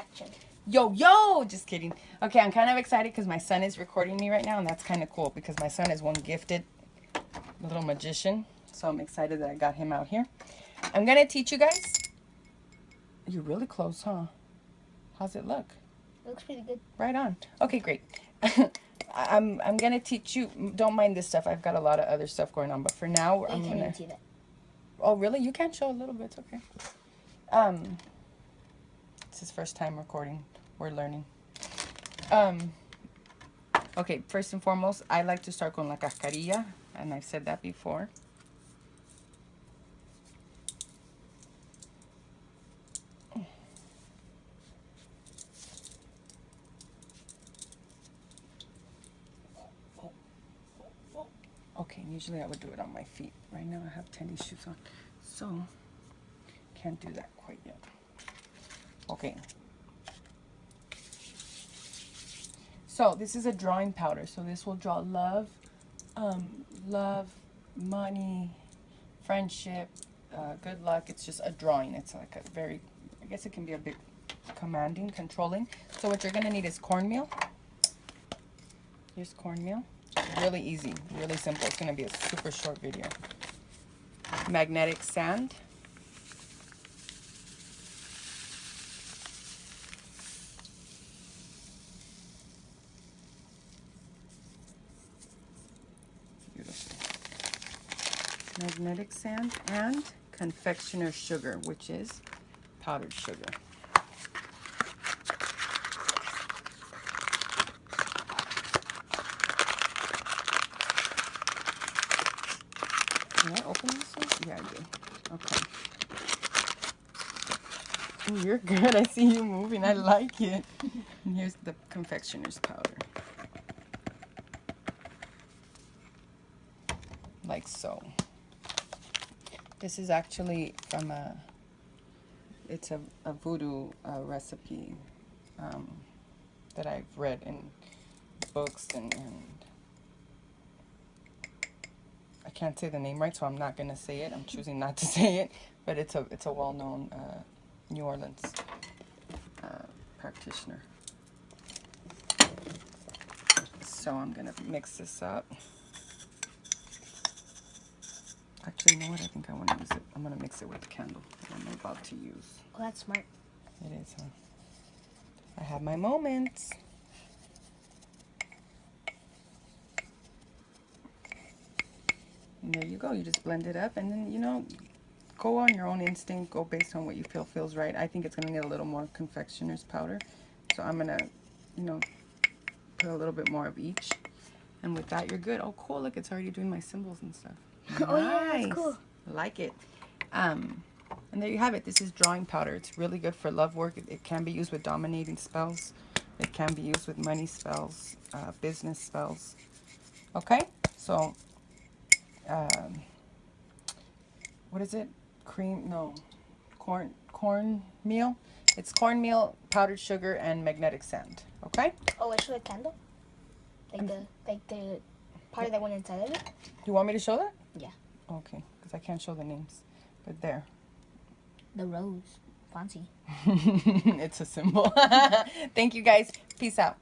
action. Yo, just kidding. Okay, I'm kind of excited because my son is recording me right now, and that's kind of cool because my son is one gifted little magician. So I'm excited that I got him out here. I'm going to teach you guys. You're really close, huh? How's it look? It looks pretty good. Right on. Okay, great. I'm going to teach you. Don't mind this stuff. I've got a lot of other stuff going on, but for now, I'm going to... see that. Oh, really? You can show a little bit. It's okay. It's his first time recording. We're learning. Okay, first and foremost, I like to start con la cascarilla, and I've said that before. Okay, usually I would do it on my feet. Right now I have tennis shoes on, so can't do that quite yet. Okay. So this is a drawing powder. So this will draw love, money, friendship, good luck. It's just a drawing. It's like a very, I guess it can be a bit commanding, controlling. So what you're gonna need is cornmeal. Here's cornmeal. Really easy, really simple. It's gonna be a super short video. Magnetic sand. Magnetic sand and confectioner's sugar, which is powdered sugar. Did I open this one? Yeah, I did. Okay. Oh, you're good. I see you moving. I like it. And here's the confectioner's powder. Like so. This is actually from it's a voodoo recipe that I've read in books and I can't say the name right, so I'm not gonna say it. I'm choosing not to say it, but it's a well-known New Orleans practitioner. So I'm gonna mix this up. Actually, you know what? I think I want to use it. I'm going to mix it with the candle that I'm about to use. Oh, that's smart. It is, huh? I have my moments. And there you go. You just blend it up and then, you know, go on your own instinct. Go based on what you feel feels right. I think it's going to need a little more confectioner's powder. So I'm going to, you know, put a little bit more of each. And with that, you're good. Oh, cool. Look, it's already doing my symbols and stuff. Oh, yeah, that's cool. I like it. And there you have it. This is drawing powder. It's really good for love work. It can be used with dominating spells. It can be used with money spells, business spells. Okay? So, what is it? Cornmeal. It's cornmeal, powdered sugar, and magnetic sand. Okay? Oh, I show the candle? Like the part that went inside of it? You want me to show that? Yeah. Okay, because I can't show the names. But there. The rose. Fancy. It's a symbol. Thank you guys. Peace out.